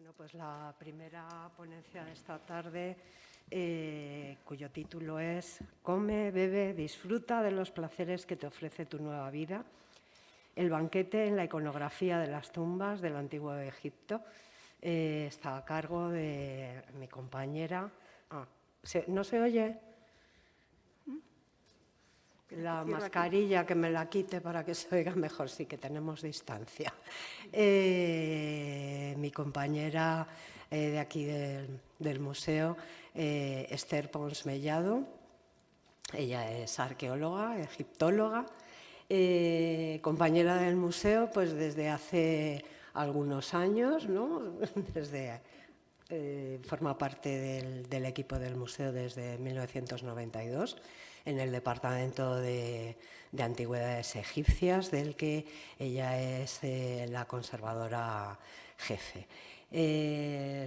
Bueno, pues la primera ponencia de esta tarde, cuyo título es Come, bebe, disfruta de los placeres que te ofrece tu nueva vida. El banquete en la iconografía de las tumbas del Antiguo Egipto está a cargo de mi compañera. ¿No se oye? La mascarilla, que me la quite para que se oiga mejor, sí que tenemos distancia. Mi compañera de aquí del museo, Esther Pons Mellado. Ella es arqueóloga, egiptóloga, compañera del museo pues desde hace algunos años, ¿no? Forma parte del equipo del museo desde 1992 en el Departamento de Antigüedades Egipcias, del que ella es la conservadora jefe.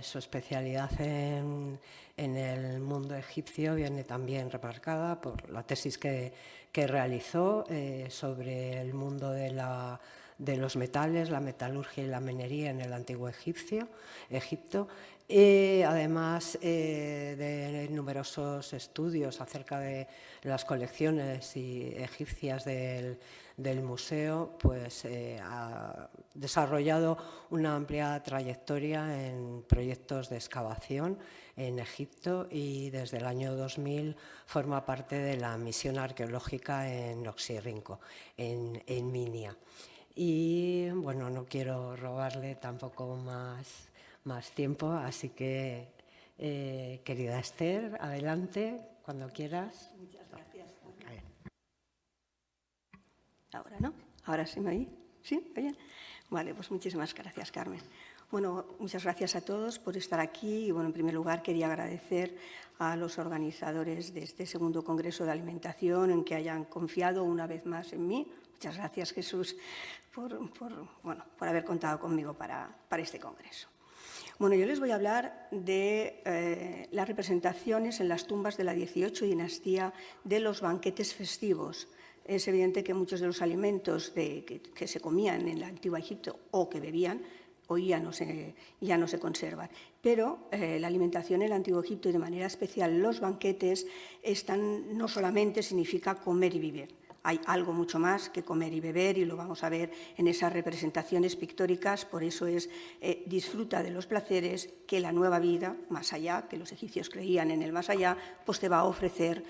Su especialidad en el mundo egipcio viene también remarcada por la tesis que realizó sobre el mundo de los metales, la metalurgia y la minería en el Antiguo Egipto, además de numerosos estudios acerca de las colecciones egipcias del museo, pues ha desarrollado una amplia trayectoria en proyectos de excavación en Egipto y desde el año 2000 forma parte de la misión arqueológica en Oxirrinco, en Minia. Y bueno, no quiero robarle tampoco más tiempo, así que, querida Esther, adelante, cuando quieras. Muchas gracias. Ahora, ¿no? Ahora sí me oí. ¿Sí? ¿Oyen? Vale, pues muchísimas gracias, Carmen. Bueno, muchas gracias a todos por estar aquí. Y bueno, en primer lugar quería agradecer a los organizadores de este segundo Congreso de Alimentación en que hayan confiado una vez más en mí. Muchas gracias, Jesús, por haber contado conmigo para este congreso. Bueno, yo les voy a hablar de las representaciones en las tumbas de la 18 dinastía de los banquetes festivos. Es evidente que muchos de los alimentos que se comían en el Antiguo Egipto o que bebían hoy ya no se conservan. Pero la alimentación en el Antiguo Egipto y de manera especial los banquetes no solamente significa comer y beber. Hay algo mucho más que comer y beber y lo vamos a ver en esas representaciones pictóricas. Por eso es disfruta de los placeres que la nueva vida, más allá, que los egipcios creían en el más allá, pues te va a ofrecer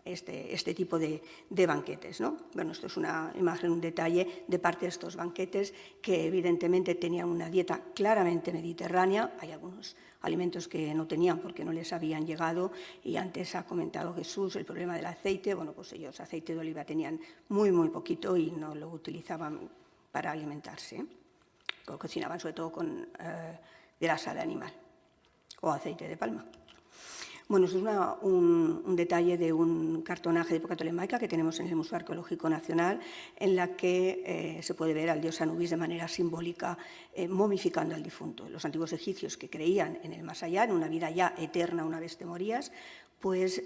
este tipo de banquetes, ¿no? Bueno, esto es una imagen, un detalle de parte de estos banquetes que evidentemente tenían una dieta claramente mediterránea. Hay algunos alimentos que no tenían porque no les habían llegado y antes ha comentado Jesús el problema del aceite. Bueno, pues ellos aceite de oliva tenían muy poquito y no lo utilizaban para alimentarse. Lo cocinaban sobre todo con grasa de animal o aceite de palma. Bueno, esto es un detalle de un cartonaje de época tolemaica que tenemos en el Museo Arqueológico Nacional, en la que se puede ver al dios Anubis de manera simbólica momificando al difunto. Los antiguos egipcios que creían en el más allá, en una vida ya eterna una vez te morías, pues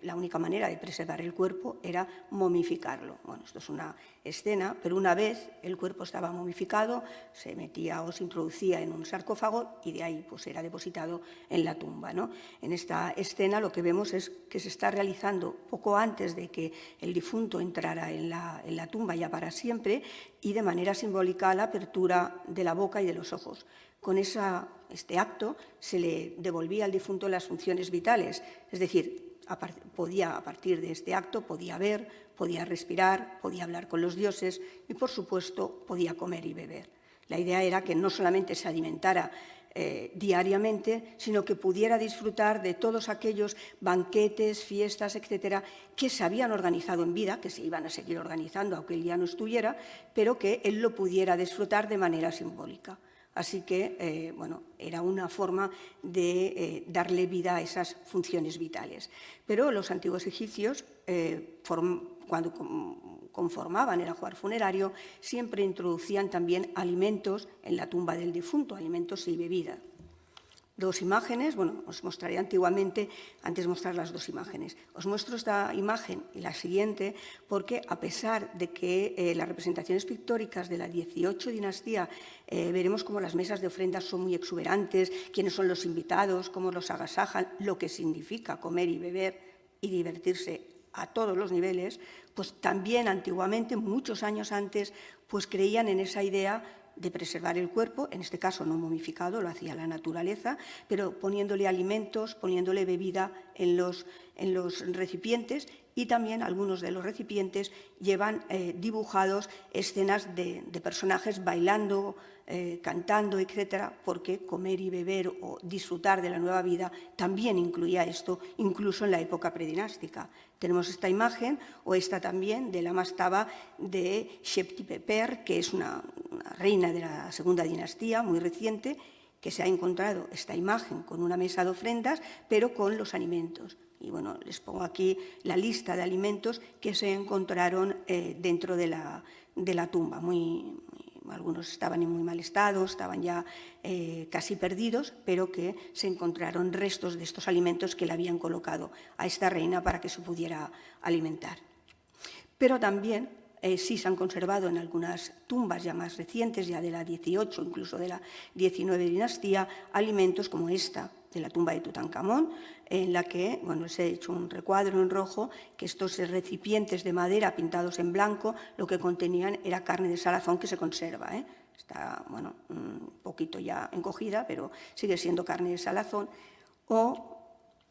la única manera de preservar el cuerpo era momificarlo. Bueno, esto es una escena, pero una vez el cuerpo estaba momificado, se metía o se introducía en un sarcófago y de ahí pues era depositado en la tumba, ¿no? En esta escena lo que vemos es que se está realizando poco antes de que el difunto entrara en la tumba ya para siempre y de manera simbólica la apertura de la boca y de los ojos. Con este acto se le devolvía al difunto las funciones vitales, es decir, a partir de este acto podía ver, podía respirar, podía hablar con los dioses y, por supuesto, podía comer y beber. La idea era que no solamente se alimentara diariamente, sino que pudiera disfrutar de todos aquellos banquetes, fiestas, etcétera, que se habían organizado en vida, que se iban a seguir organizando aunque él ya no estuviera, pero que él lo pudiera disfrutar de manera simbólica. Así que, era una forma de darle vida a esas funciones vitales. Pero los antiguos egipcios, cuando conformaban el ajuar funerario, siempre introducían también alimentos en la tumba del difunto, alimentos y bebida. dos imágenes. Bueno, os mostraré antiguamente, antes de mostrar las dos imágenes. Os muestro esta imagen y la siguiente porque, a pesar de que las representaciones pictóricas de la 18 dinastía veremos cómo las mesas de ofrendas son muy exuberantes, quiénes son los invitados, cómo los agasajan, lo que significa comer y beber y divertirse a todos los niveles, pues también antiguamente, muchos años antes, pues creían en esa idea de preservar el cuerpo, en este caso no momificado, lo hacía la naturaleza, pero poniéndole alimentos, poniéndole bebida en los recipientes, y también algunos de los recipientes llevan dibujados escenas de personajes bailando, cantando, etcétera, porque comer y beber o disfrutar de la nueva vida también incluía esto, incluso en la época predinástica. Tenemos esta imagen, o esta también, de la mastaba de Shepti-Peper, que es una reina de la segunda dinastía, muy reciente, que se ha encontrado esta imagen con una mesa de ofrendas, pero con los alimentos. Y bueno, les pongo aquí la lista de alimentos que se encontraron dentro de la tumba. Algunos estaban en muy mal estado, estaban ya casi perdidos, pero que se encontraron restos de estos alimentos que le habían colocado a esta reina para que se pudiera alimentar. Pero también sí se han conservado en algunas tumbas ya más recientes, ya de la 18, incluso de la 19 dinastía, alimentos como esta, de la tumba de Tutankamón, en la que se ha hecho un recuadro en rojo, que estos recipientes de madera pintados en blanco lo que contenían era carne de salazón que se conserva. Está un poquito ya encogida, pero sigue siendo carne de salazón. O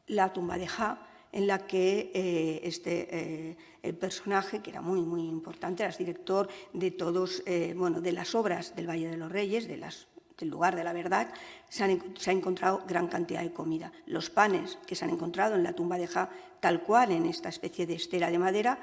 la tumba de Ja, en la que el personaje, que era muy, muy importante, era el director de todos, de las obras del Valle de los Reyes, del lugar de la verdad, se ha encontrado gran cantidad de comida. Los panes que se han encontrado en la tumba de Ja, tal cual en esta especie de estera de madera,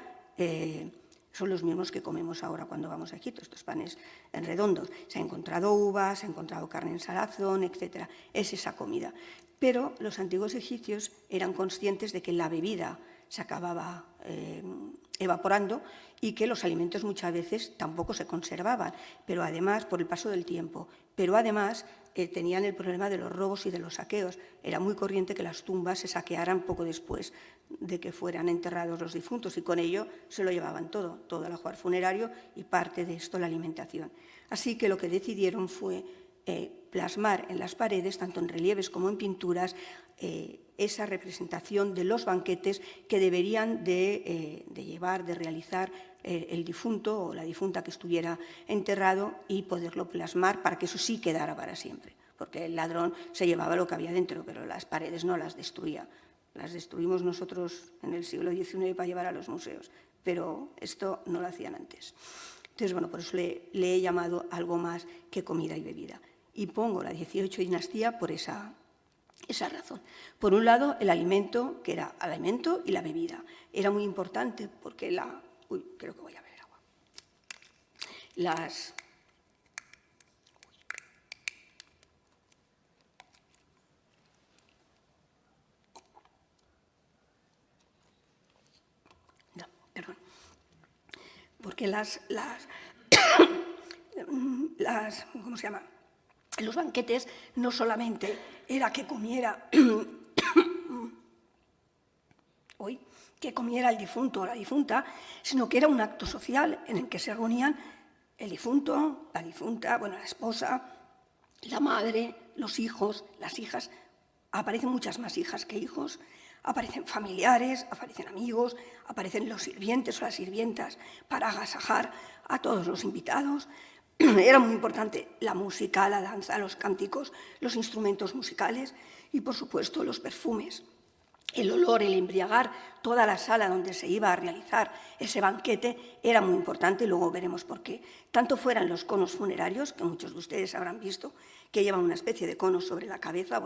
son los mismos que comemos ahora cuando vamos a Egipto, estos panes en redondos. Se ha encontrado uvas, se ha encontrado carne en salazón, etc. Es esa comida. Pero los antiguos egipcios eran conscientes de que la bebida se acababa evaporando y que los alimentos muchas veces tampoco se conservaban, pero además, por el paso del tiempo, pero además tenían el problema de los robos y de los saqueos. Era muy corriente que las tumbas se saquearan poco después de que fueran enterrados los difuntos, y con ello se lo llevaban todo el ajuar funerario y parte de esto la alimentación. Así que lo que decidieron fue plasmar en las paredes, tanto en relieves como en pinturas, esa representación de los banquetes que deberían de llevar, de realizar el difunto o la difunta que estuviera enterrado, y poderlo plasmar para que eso sí quedara para siempre. Porque el ladrón se llevaba lo que había dentro, pero las paredes no las destruía. Las destruimos nosotros en el siglo XIX para llevar a los museos, pero esto no lo hacían antes. Entonces, por eso le he llamado algo más que comida y bebida. Y pongo la 18 dinastía por esa razón. Por un lado, el alimento, que era el alimento y la bebida. Era muy importante porque creo que voy a beber agua. Porque ¿cómo se llama? Los banquetes no solamente era que comiera el difunto o la difunta, sino que era un acto social en el que se reunían el difunto, la difunta, la esposa, la madre, los hijos, las hijas. Aparecen muchas más hijas que hijos, aparecen familiares, aparecen amigos, aparecen los sirvientes o las sirvientas para agasajar a todos los invitados. Era muy importante la música, la danza, los cánticos, los instrumentos musicales y, por supuesto, los perfumes. El olor, el embriagar toda la sala donde se iba a realizar ese banquete era muy importante, y luego veremos por qué. Tanto fueran los conos funerarios, que muchos de ustedes habrán visto, que llevan una especie de cono sobre la cabeza,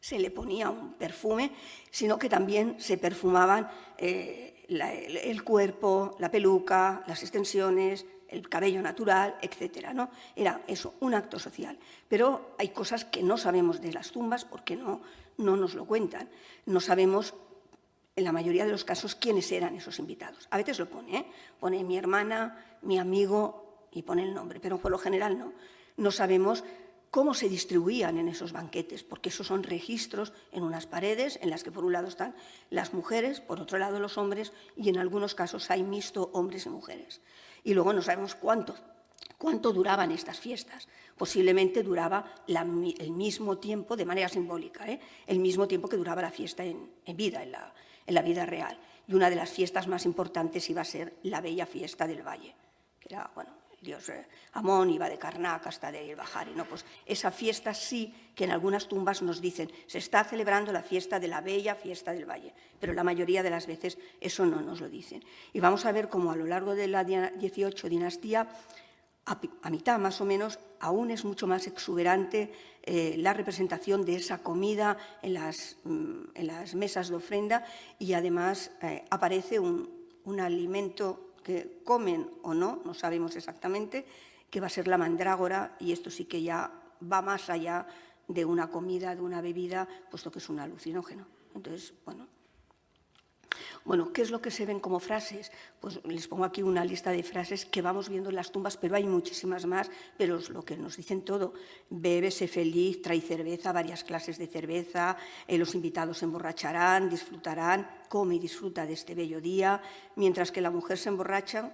se le ponía un perfume, sino que también se perfumaban el cuerpo, la peluca, las extensiones, el cabello natural, etcétera, ¿no? Era eso, un acto social. Pero hay cosas que no sabemos de las tumbas porque no nos lo cuentan. No sabemos, en la mayoría de los casos, quiénes eran esos invitados. A veces lo pone, pone mi hermana, mi amigo, y pone el nombre, pero por lo general no. No sabemos cómo se distribuían en esos banquetes, porque esos son registros en unas paredes en las que por un lado están las mujeres, por otro lado los hombres, y en algunos casos hay mixto hombres y mujeres. Y luego no sabemos cuánto duraban estas fiestas. Posiblemente duraba el mismo tiempo, de manera simbólica, el mismo tiempo que duraba la fiesta en vida, en la vida real. Y una de las fiestas más importantes iba a ser la bella fiesta del valle, que era, bueno, el dios Amón iba de Karnak hasta de Bahari, ¿no? Pues esa fiesta sí que en algunas tumbas nos dicen, se está celebrando la fiesta de la bella fiesta del valle, pero la mayoría de las veces eso no nos lo dicen. Y vamos a ver cómo a lo largo de la 18 dinastía, a mitad más o menos, aún es mucho más exuberante la representación de esa comida en las mesas de ofrenda, y además aparece un alimento que comen o no sabemos exactamente, que va a ser la mandrágora, y esto sí que ya va más allá de una comida, de una bebida, puesto que es un alucinógeno. Entonces, bueno, ¿qué es lo que se ven como frases? Pues les pongo aquí una lista de frases que vamos viendo en las tumbas, pero hay muchísimas más, pero es lo que nos dicen todo. Bebe, sé feliz, trae cerveza, varias clases de cerveza, los invitados se emborracharán, disfrutarán, come y disfruta de este bello día, mientras que la mujer se emborracha,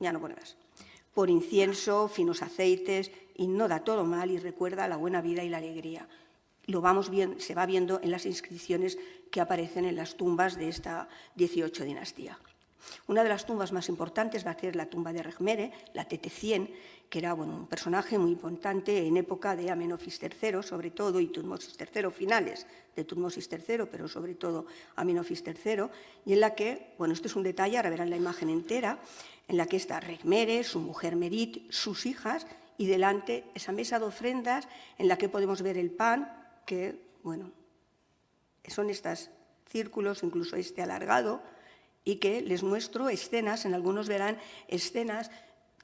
ya no pone más. Por incienso, finos aceites, y no da todo mal y recuerda la buena vida y la alegría. Se va viendo en las inscripciones que aparecen en las tumbas de esta 18 dinastía. Una de las tumbas más importantes va a ser la tumba de Rekhmere, la TT100, que era un personaje muy importante en época de Amenofis III, sobre todo, y Tutmosis III, finales de Tutmosis III, pero sobre todo Amenofis III, y en la que, esto es un detalle, ahora verán la imagen entera, en la que está Rekhmere, su mujer Merit, sus hijas, y delante esa mesa de ofrendas en la que podemos ver el pan, que, son estos círculos, incluso este alargado, y que les muestro escenas, en algunos verán escenas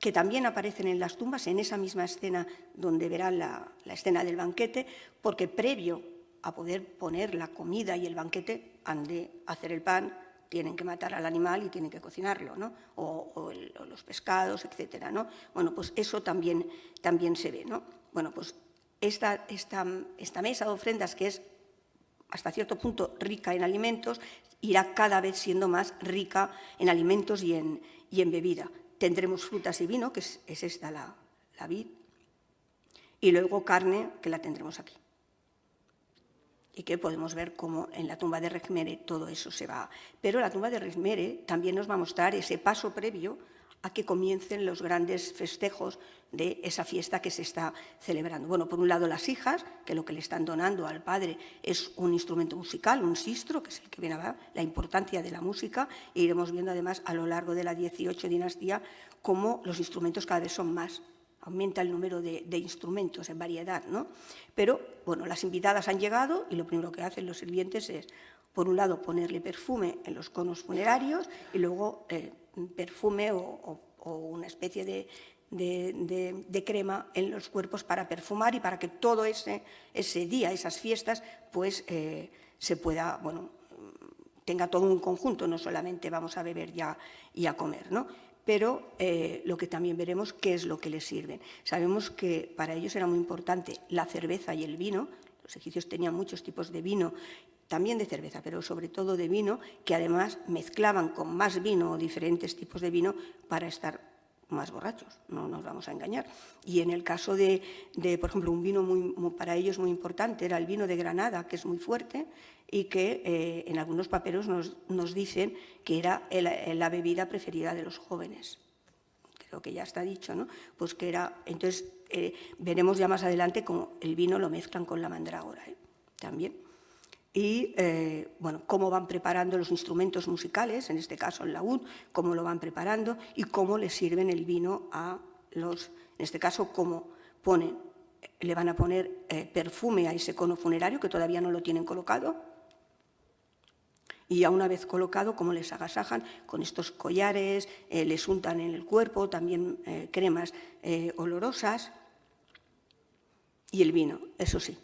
que también aparecen en las tumbas, en esa misma escena donde verán la escena del banquete, porque previo a poder poner la comida y el banquete han de hacer el pan, tienen que matar al animal y tienen que cocinarlo, ¿no? o los pescados, etcétera, ¿no? Pues eso también se ve, ¿no? Pues esta mesa de ofrendas, que es hasta cierto punto rica en alimentos, irá cada vez siendo más rica en alimentos y en bebida. Tendremos frutas y vino, que es esta la vid, y luego carne, que la tendremos aquí. Y que podemos ver cómo en la tumba de Rekhmere todo eso se va. Pero la tumba de Rekhmere también nos va a mostrar ese paso previo a que comiencen los grandes festejos de esa fiesta que se está celebrando. Por un lado las hijas, que lo que le están donando al padre es un instrumento musical, un sistro, que es el que viene a ver la importancia de la música, e iremos viendo además a lo largo de la 18 dinastía cómo los instrumentos cada vez son más, aumenta el número de instrumentos en variedad, ¿no? Pero, las invitadas han llegado y lo primero que hacen los sirvientes es, por un lado, ponerle perfume en los conos funerarios y luego perfume o una especie de crema en los cuerpos para perfumar y para que todo ese día, esas fiestas, pues se pueda, tenga todo un conjunto, no solamente vamos a beber ya y a comer, ¿no? Pero lo que también veremos, qué es lo que les sirven. Sabemos que para ellos era muy importante la cerveza y el vino. Los egipcios tenían muchos tipos de vino, también de cerveza, pero sobre todo de vino, que además mezclaban con más vino o diferentes tipos de vino para estar más borrachos, no nos vamos a engañar. Y en el caso de por ejemplo, un vino para ellos muy importante era el vino de Granada, que es muy fuerte y que en algunos papeles nos dicen que era la bebida preferida de los jóvenes. Creo que ya está dicho, ¿no? Pues que era, entonces veremos ya más adelante cómo el vino lo mezclan con la mandrágora, también. Y, cómo van preparando los instrumentos musicales, en este caso el laúd, cómo lo van preparando y cómo le sirven el vino a los, en este caso, cómo le van a poner perfume a ese cono funerario, que todavía no lo tienen colocado, y ya una vez colocado, cómo les agasajan con estos collares, les untan en el cuerpo, también cremas olorosas, y el vino, eso sí.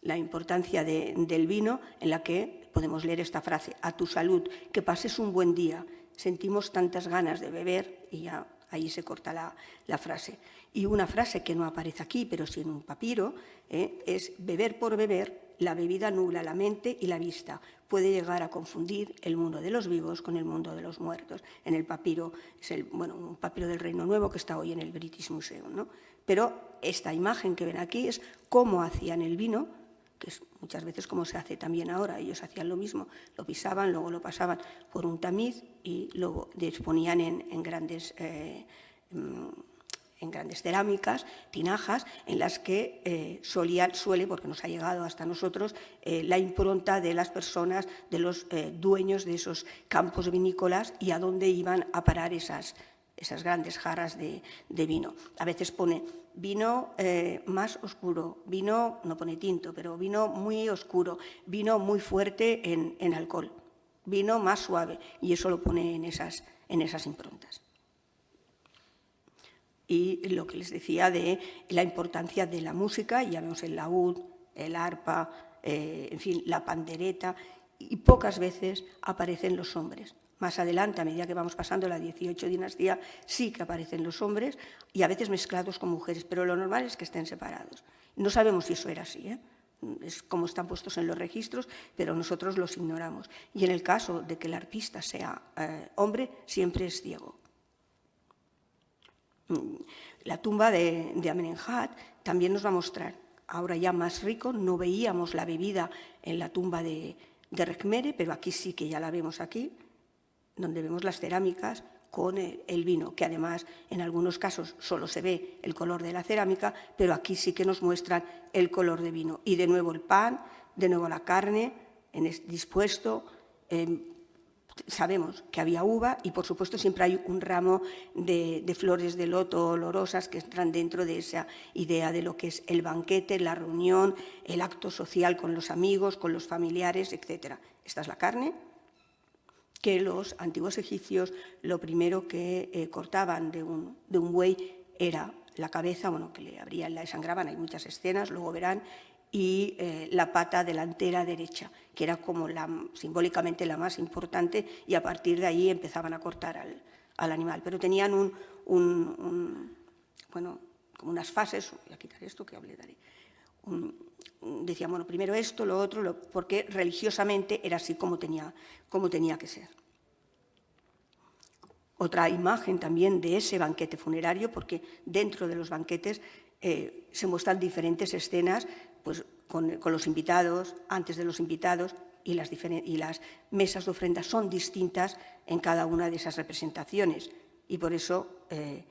La importancia del vino, en la que podemos leer esta frase: a tu salud, que pases un buen día, sentimos tantas ganas de beber, y ya ahí se corta la frase. Y una frase que no aparece aquí, pero sí en un papiro, es: beber por beber, la bebida nubla la mente y la vista. Puede llegar a confundir el mundo de los vivos con el mundo de los muertos. En el papiro, es un papiro del Reino Nuevo que está hoy en el British Museum, ¿no? Pero esta imagen que ven aquí es cómo hacían el vino, que es muchas veces como se hace también ahora. Ellos hacían lo mismo, lo pisaban, luego lo pasaban por un tamiz y luego disponían en grandes cerámicas, tinajas, en las que suele, porque nos ha llegado hasta nosotros, la impronta de las personas, de los dueños de esos campos vinícolas y a dónde iban a parar esas grandes jarras de vino. A veces pone vino más oscuro, vino, no pone tinto, pero vino muy oscuro, vino muy fuerte en alcohol, vino más suave, y eso lo pone en esas improntas. Y lo que les decía de la importancia de la música, ya vemos el laúd, el arpa, en fin, la pandereta, y pocas veces aparecen los hombres. Más adelante, a medida que vamos pasando la 18 dinastía, sí que aparecen los hombres y a veces mezclados con mujeres, pero lo normal es que estén separados. No sabemos si eso era así, es como están puestos en los registros, pero nosotros los ignoramos. Y en el caso de que el arpista sea hombre, siempre es ciego. La tumba de Amenemhat también nos va a mostrar, ahora ya más rico, no veíamos la bebida en la tumba de Rekhmere, pero aquí sí que ya la vemos aquí, donde vemos las cerámicas con el vino, que además en algunos casos solo se ve el color de la cerámica, pero aquí sí que nos muestran el color de vino. Y de nuevo el pan, de nuevo la carne dispuesto. Sabemos que había uva y, por supuesto, siempre hay un ramo de flores de loto olorosas que entran dentro de esa idea de lo que es el banquete, la reunión, el acto social con los amigos, con los familiares, etc. Esta es la carne, que los antiguos egipcios lo primero que cortaban de un buey era la cabeza, que le abrían, la desangraban, hay muchas escenas, luego verán, y la pata delantera derecha, que era como simbólicamente la más importante, y a partir de ahí empezaban a cortar al animal. Pero tenían como unas fases, voy a quitar esto que hablé, decían, primero esto, lo otro, porque religiosamente era así como tenía que ser. Otra imagen también de ese banquete funerario, porque dentro de los banquetes se muestran diferentes escenas, pues con los invitados, antes de los invitados, y las mesas de ofrenda son distintas en cada una de esas representaciones. Y por eso, en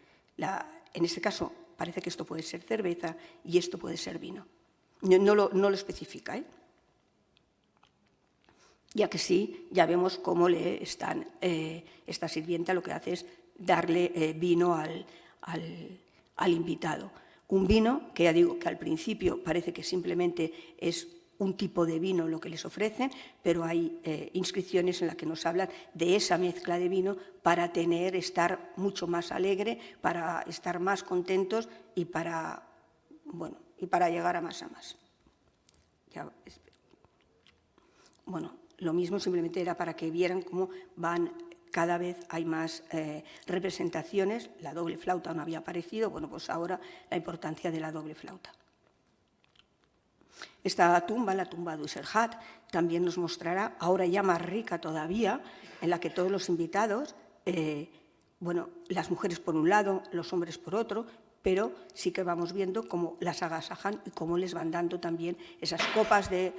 este caso, parece que esto puede ser cerveza y esto puede ser vino. No lo especifica, ya que sí, ya vemos cómo esta sirvienta lo que hace es darle vino al invitado. Un vino que ya digo que al principio parece que simplemente es un tipo de vino lo que les ofrecen, pero hay inscripciones en las que nos hablan de esa mezcla de vino para estar mucho más alegre, para estar más contentos y para llegar a más. Lo mismo simplemente era para que vieran cómo cada vez hay más representaciones. La doble flauta no había aparecido, pues ahora la importancia de la doble flauta. Esta tumba, la tumba de Userhat, también nos mostrará, ahora ya más rica todavía, en la que todos los invitados, las mujeres por un lado, los hombres por otro, pero sí que vamos viendo cómo las agasajan y cómo les van dando también esas copas de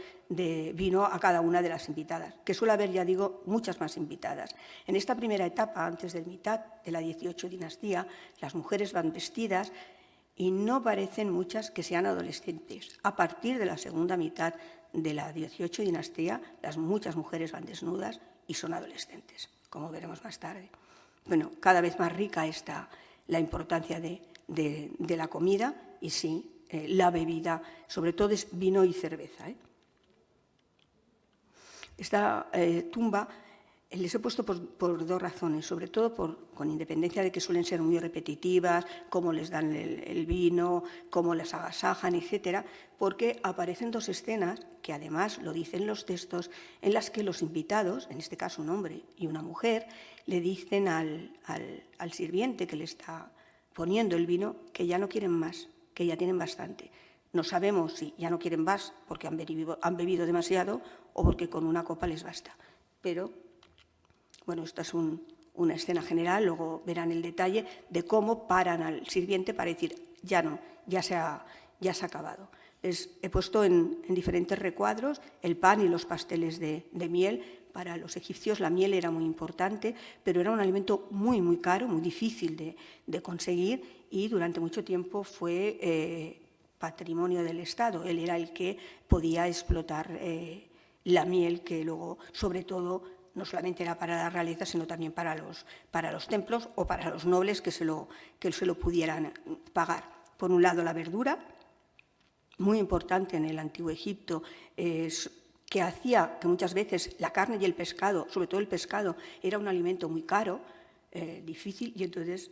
vino a cada una de las invitadas, que suele haber, ya digo, muchas más invitadas. En esta primera etapa, antes del Mitat, de la 18 dinastía, las mujeres van vestidas y no parecen muchas que sean adolescentes. A partir de la segunda mitad de la 18 dinastía, muchas mujeres van desnudas y son adolescentes, como veremos más tarde. Cada vez más rica está la importancia de la comida y sí, la bebida, sobre todo es vino y cerveza. Esta tumba Les he puesto por dos razones, sobre todo con independencia de que suelen ser muy repetitivas, cómo les dan el vino, cómo les agasajan, etcétera, porque aparecen dos escenas, que además lo dicen los textos, en las que los invitados, en este caso un hombre y una mujer, le dicen al sirviente que le está poniendo el vino que ya no quieren más, que ya tienen bastante. No sabemos si ya no quieren más porque han bebido demasiado o porque con una copa les basta. Pero, bueno, esta es una escena general, luego verán el detalle de cómo paran al sirviente para decir, ya no, ya se ha acabado. He puesto en diferentes recuadros el pan y los pasteles de miel. Para los egipcios la miel era muy importante, pero era un alimento muy, muy caro, muy difícil de conseguir y durante mucho tiempo fue patrimonio del Estado. Él era el que podía explotar la miel, que luego, sobre todo, no solamente era para la realeza, sino también para los templos o para los nobles que se lo pudieran pagar. Por un lado, la verdura, muy importante en el Antiguo Egipto, que hacía que muchas veces la carne y el pescado, sobre todo el pescado, era un alimento muy caro, difícil, y entonces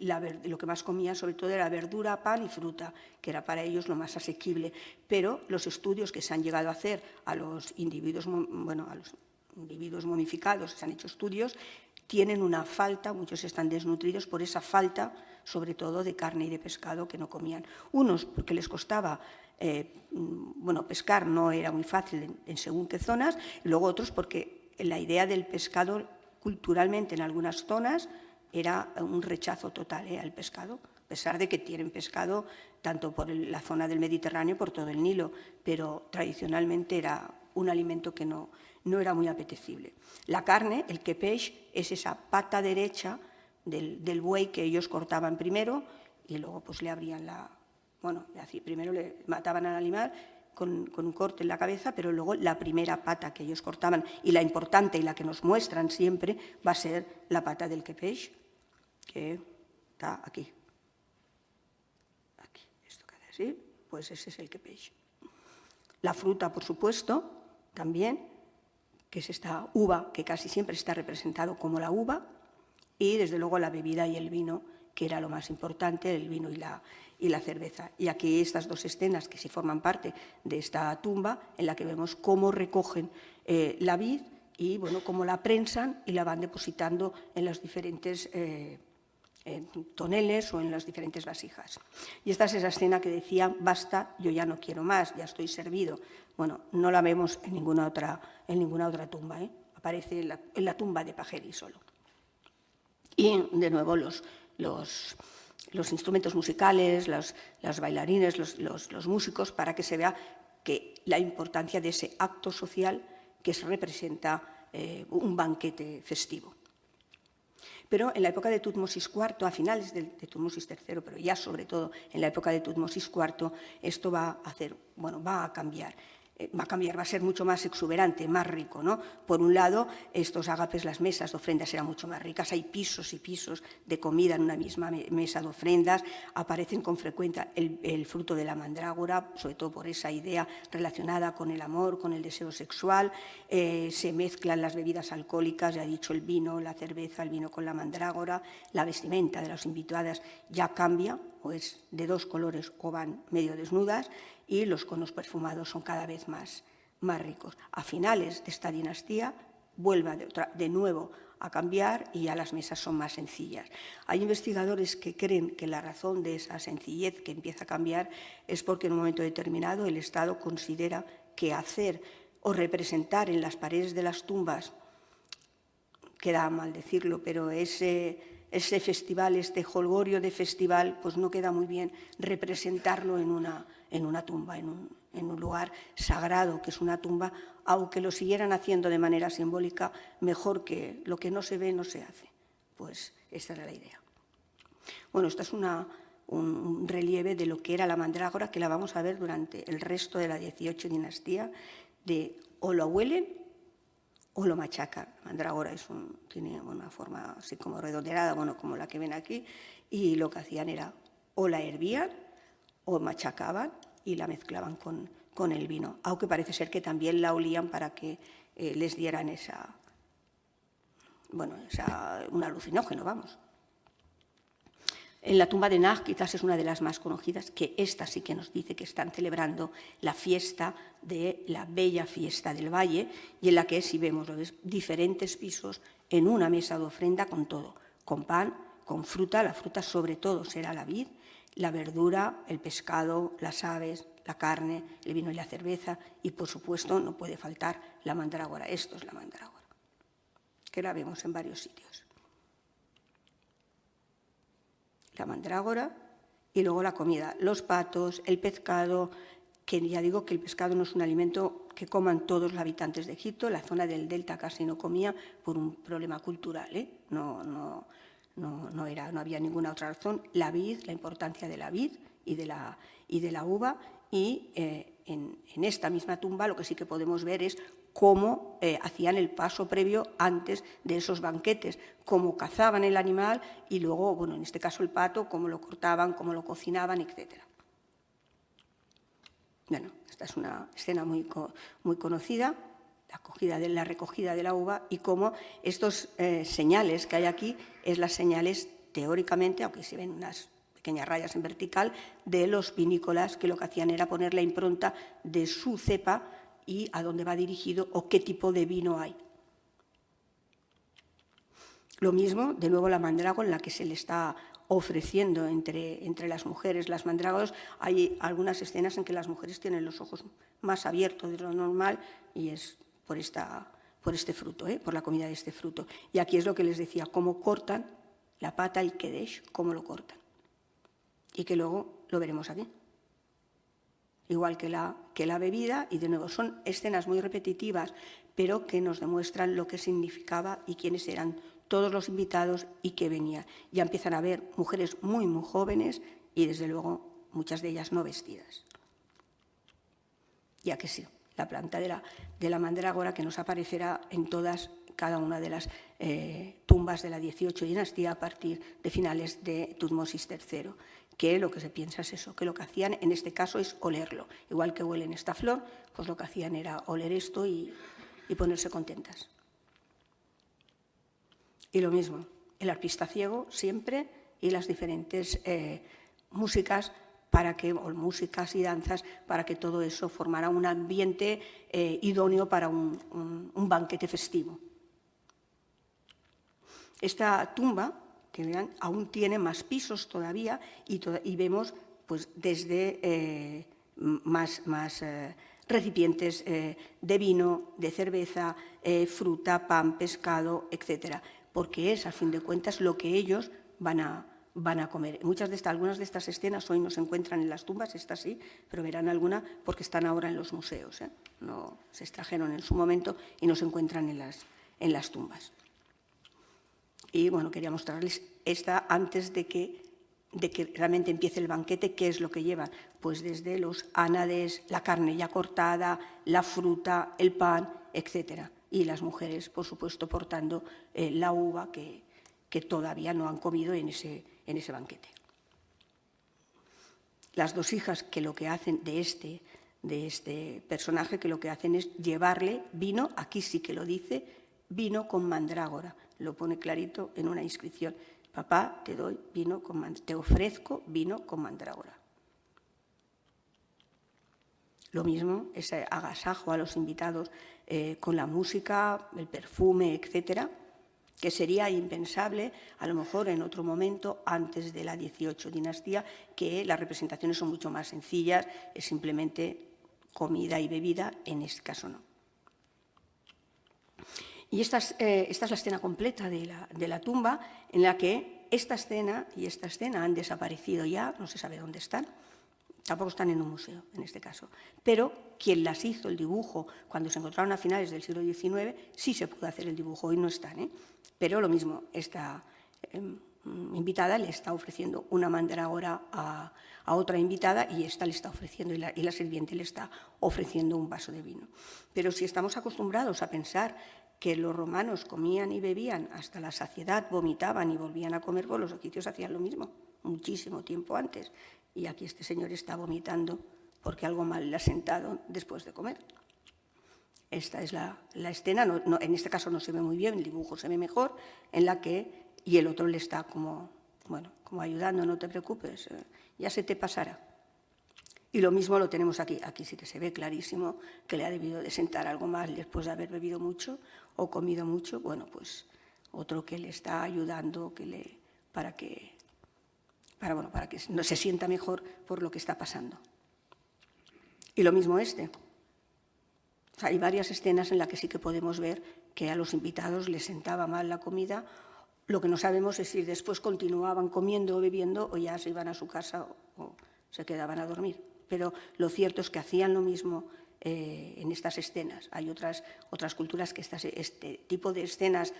lo que más comían sobre todo era verdura, pan y fruta, que era para ellos lo más asequible. Pero los estudios que se han llegado a hacer a los individuos, a los individuos momificados, se han hecho estudios, tienen una falta, muchos están desnutridos por esa falta, sobre todo de carne y de pescado que no comían. Unos porque les costaba pescar, no era muy fácil en según qué zonas, y luego otros porque la idea del pescado culturalmente en algunas zonas era un rechazo total al pescado, a pesar de que tienen pescado tanto por la zona del Mediterráneo, por todo el Nilo, pero tradicionalmente era un alimento que no era muy apetecible. La carne, el kepesh, es esa pata derecha del buey que ellos cortaban primero y luego pues le abrían primero le mataban al animal con un corte en la cabeza, pero luego la primera pata que ellos cortaban, y la importante y la que nos muestran siempre, va a ser la pata del kepesh, que está aquí. Aquí, esto que hace así, pues ese es el kepesh. La fruta, por supuesto, también, que es esta uva, que casi siempre está representado como la uva, y desde luego la bebida y el vino, que era lo más importante, el vino y la cerveza. Y aquí estas dos escenas que sí forman parte de esta tumba, en la que vemos cómo recogen la vid y cómo la prensan y la van depositando en los diferentes toneles o en las diferentes vasijas. Y esta es esa escena que decía, basta, yo ya no quiero más, ya estoy servido. Bueno, no la vemos en ninguna otra tumba, aparece en la tumba de Pajeri solo. Y de nuevo los instrumentos musicales, los bailarines, los músicos, para que se vea que la importancia de ese acto social que se representa un banquete festivo. Pero en la época de Tutmosis IV, a finales de Tutmosis III, pero ya sobre todo en la época de Tutmosis IV, esto va a cambiar. Va a ser mucho más exuberante, más rico, ¿no? Por un lado, estos ágapes, las mesas de ofrendas eran mucho más ricas, hay pisos y pisos de comida en una misma mesa de ofrendas, aparecen con frecuencia el fruto de la mandrágora, sobre todo por esa idea relacionada con el amor, con el deseo sexual, se mezclan las bebidas alcohólicas, ya he dicho el vino, la cerveza, el vino con la mandrágora, la vestimenta de las invitadas ya cambia, o es de dos colores o van medio desnudas, y los conos perfumados son cada vez más ricos. A finales de esta dinastía vuelve de nuevo a cambiar y ya las mesas son más sencillas. Hay investigadores que creen que la razón de esa sencillez que empieza a cambiar es porque en un momento determinado el Estado considera que hacer o representar en las paredes de las tumbas, queda mal decirlo, pero ese festival, este jolgorio de festival, pues no queda muy bien representarlo en una tumba, en un lugar sagrado, que es una tumba, aunque lo siguieran haciendo de manera simbólica, mejor que lo que no se ve no se hace. Pues esta era la idea. Bueno, esta es un relieve de lo que era la mandrágora, que la vamos a ver durante el resto de la 18 dinastía, de o lo huelen o lo machacan. La mandrágora tiene una forma así como redondeada, como la que ven aquí, y lo que hacían era o la hervían o machacaban y la mezclaban con el vino, aunque parece ser que también la olían para que les dieran bueno, o sea, un alucinógeno, vamos. En la tumba de Nag quizás es una de las más conocidas, que esta sí que nos dice que están celebrando la fiesta de la bella fiesta del valle, y en la que, si vemos, diferentes pisos en una mesa de ofrenda con todo, con pan, con fruta. La fruta sobre todo será la vid, la verdura, el pescado, las aves, la carne, el vino y la cerveza, y por supuesto no puede faltar la mandrágora. Esto es la mandrágora, que la vemos en varios sitios. La mandrágora y luego la comida, los patos, el pescado, que ya digo que el pescado no es un alimento que coman todos los habitantes de Egipto. La zona del delta casi no comía por un problema cultural, no había ninguna otra razón. La vid, la importancia de la vid y de la uva, y en esta misma tumba lo que sí que podemos ver es cómo hacían el paso previo antes de esos banquetes, cómo cazaban el animal y luego, bueno, en este caso el pato, cómo lo cortaban, cómo lo cocinaban, etc. Bueno, esta es una escena muy conocida, la recogida de la uva, y cómo estos señales que hay aquí es las señales, teóricamente, aunque se ven unas pequeñas rayas en vertical, de los vinícolas, que lo que hacían era poner la impronta de su cepa y a dónde va dirigido o qué tipo de vino hay. Lo mismo, de nuevo, la mandrágora, en la que se le está ofreciendo entre las mujeres. Las mandrágoras, hay algunas escenas en que las mujeres tienen los ojos más abiertos de lo normal, y es por este fruto, por la comida de este fruto. Y aquí es lo que les decía, cómo cortan la pata, el kedesh, cómo lo cortan. Y que luego lo veremos aquí. Igual que la bebida, y de nuevo son escenas muy repetitivas, pero que nos demuestran lo que significaba y quiénes eran todos los invitados y qué venía. Ya empiezan a ver mujeres muy, muy jóvenes y, desde luego, muchas de ellas no vestidas. Ya que sí, la planta de la mandrágora, que nos aparecerá en cada una de las tumbas de la 18 dinastía a partir de finales de Tutmosis III, que lo que se piensa es eso, que lo que hacían en este caso es olerlo. Igual que huelen esta flor, pues lo que hacían era oler esto y ponerse contentas. Y lo mismo, el arpista ciego siempre, y las diferentes músicas, o músicas y danzas, para que todo eso formara un ambiente idóneo para un banquete festivo. Esta tumba, que vean, aún tiene más pisos todavía, y vemos pues desde más recipientes de vino, de cerveza, fruta, pan, pescado, etcétera, porque es, a fin de cuentas, lo que ellos van a comer. Algunas de estas escenas hoy no se encuentran en las tumbas, estas sí, pero verán alguna porque están ahora en los museos. No se extrajeron en su momento y no se encuentran en las tumbas. Y bueno, quería mostrarles esta antes de que realmente empiece el banquete. ¿Qué es lo que llevan? Pues desde los ánades, la carne ya cortada, la fruta, el pan, etcétera. Y las mujeres, por supuesto, portando la uva que todavía no han comido en ese banquete. Las dos hijas, que lo que hacen de este personaje, que lo que hacen es llevarle vino, aquí sí que lo dice, vino con mandrágora. Lo pone clarito en una inscripción. Papá, te ofrezco vino con mandrágora. Lo mismo, ese agasajo a los invitados con la música, el perfume, etcétera, que sería impensable a lo mejor en otro momento antes de la 18 dinastía, que las representaciones son mucho más sencillas, es simplemente comida y bebida, en este caso no. Y esta es la escena completa de la tumba, en la que esta escena y esta escena han desaparecido ya, no se sabe dónde están. Tampoco están en un museo, en este caso. Pero quien las hizo, el dibujo, cuando se encontraron a finales del siglo XIX, sí se pudo hacer el dibujo, hoy no están. Pero lo mismo, esta invitada le está ofreciendo una mandrágora a otra invitada, y esta le está ofreciendo, y la sirviente le está ofreciendo un vaso de vino. Pero si estamos acostumbrados a pensar que los romanos comían y bebían hasta la saciedad, vomitaban y volvían a comer, pues los egipcios hacían lo mismo, muchísimo tiempo antes. Y aquí este señor está vomitando porque algo mal le ha sentado después de comer. Esta es la escena, en este caso no se ve muy bien, el dibujo se ve mejor, en la que, y el otro le está como, bueno, como ayudando, no te preocupes, ya se te pasará. Y lo mismo lo tenemos aquí. Aquí sí que se ve clarísimo que le ha debido de sentar algo mal después de haber bebido mucho o comido mucho. Bueno, pues otro que le está ayudando para que no se sienta mejor por lo que está pasando. Y lo mismo este. O sea, hay varias escenas en las que sí que podemos ver que a los invitados les sentaba mal la comida. Lo que no sabemos es si después continuaban comiendo o bebiendo o ya se iban a su casa o se quedaban a dormir. Pero lo cierto es que hacían lo mismo en estas escenas. Hay otras culturas que este tipo de escenas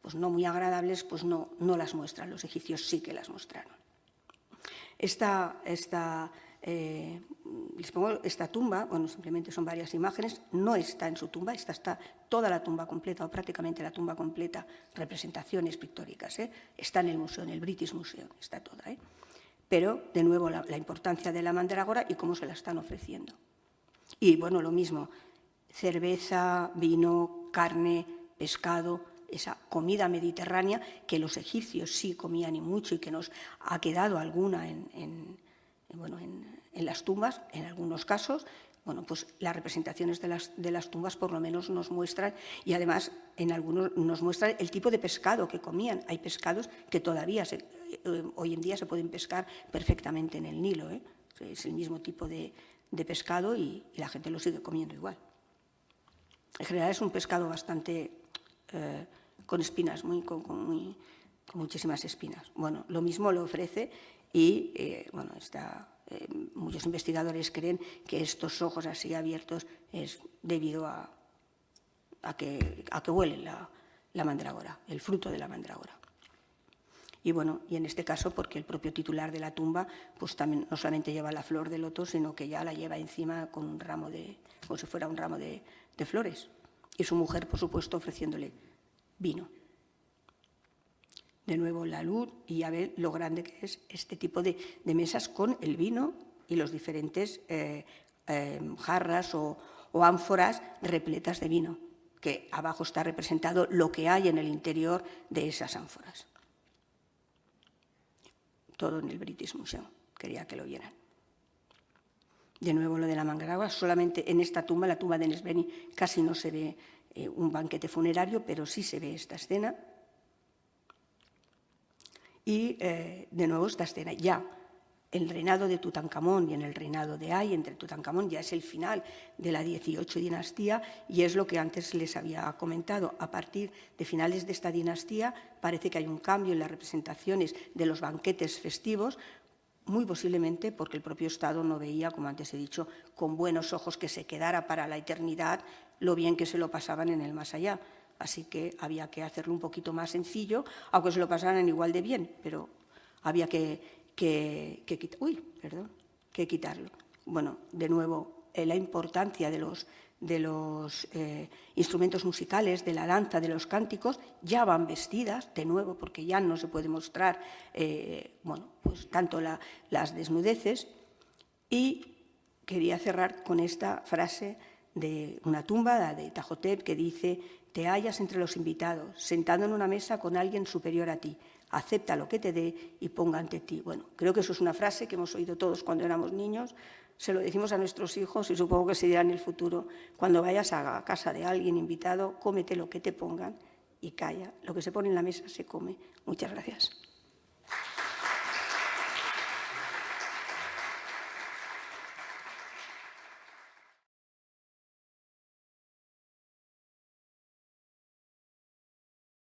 pues no muy agradables pues no las muestran. Los egipcios sí que las mostraron. Les pongo esta tumba, bueno, simplemente son varias imágenes, no está en su tumba, esta está toda la tumba completa o prácticamente la tumba completa, representaciones pictóricas, está en el museo, en el British Museum, está toda. Pero, de nuevo, la importancia de la mandrágora y cómo se la están ofreciendo. Y, bueno, lo mismo, cerveza, vino, carne, pescado, esa comida mediterránea que los egipcios sí comían y mucho y que nos ha quedado alguna en las tumbas, en algunos casos. Bueno, pues las representaciones de las tumbas por lo menos nos muestran, y además en algunos nos muestran el tipo de pescado que comían. Hay pescados que todavía hoy en día se pueden pescar perfectamente en el Nilo. Es el mismo tipo de pescado y la gente lo sigue comiendo igual. En general es un pescado bastante con espinas, con muchísimas espinas. Bueno, lo mismo lo ofrece y muchos investigadores creen que estos ojos así abiertos es debido a que huelen la mandrágora, el fruto de la mandrágora. Y bueno, y en este caso porque el propio titular de la tumba pues también no solamente lleva la flor de loto, sino que ya la lleva encima con un ramo como si fuera un ramo de flores. Y su mujer, por supuesto, ofreciéndole vino. De nuevo la luz, y ya ve lo grande que es este tipo de mesas con el vino y los diferentes jarras o ánforas repletas de vino, que abajo está representado lo que hay en el interior de esas ánforas. Todo en el British Museum, quería que lo vieran. De nuevo lo de la mandrágora, solamente en esta tumba, la tumba de Nesbeni, casi no se ve un banquete funerario, pero sí se ve esta escena. Y de nuevo esta escena ya el reinado de Tutankamón y en el reinado de Ay, entre Tutankamón ya es el final de la 18 dinastía y es lo que antes les había comentado. A partir de finales de esta dinastía parece que hay un cambio en las representaciones de los banquetes festivos, muy posiblemente porque el propio Estado no veía, como antes he dicho, con buenos ojos que se quedara para la eternidad lo bien que se lo pasaban en el más allá. Así que había que hacerlo un poquito más sencillo, aunque se lo pasaran igual de bien, pero había que quitarlo. Bueno, de nuevo, la importancia de los instrumentos musicales, de la danza, de los cánticos, ya van vestidas, de nuevo, porque ya no se puede mostrar pues tanto las desnudeces. Y quería cerrar con esta frase de una tumba, la de Tajotep, que dice: «Te hallas entre los invitados, sentado en una mesa con alguien superior a ti. Acepta lo que te dé y ponga ante ti». Bueno, creo que eso es una frase que hemos oído todos cuando éramos niños, se lo decimos a nuestros hijos y supongo que se dirá en el futuro. Cuando vayas a casa de alguien invitado, cómete lo que te pongan y calla. Lo que se pone en la mesa se come. Muchas gracias.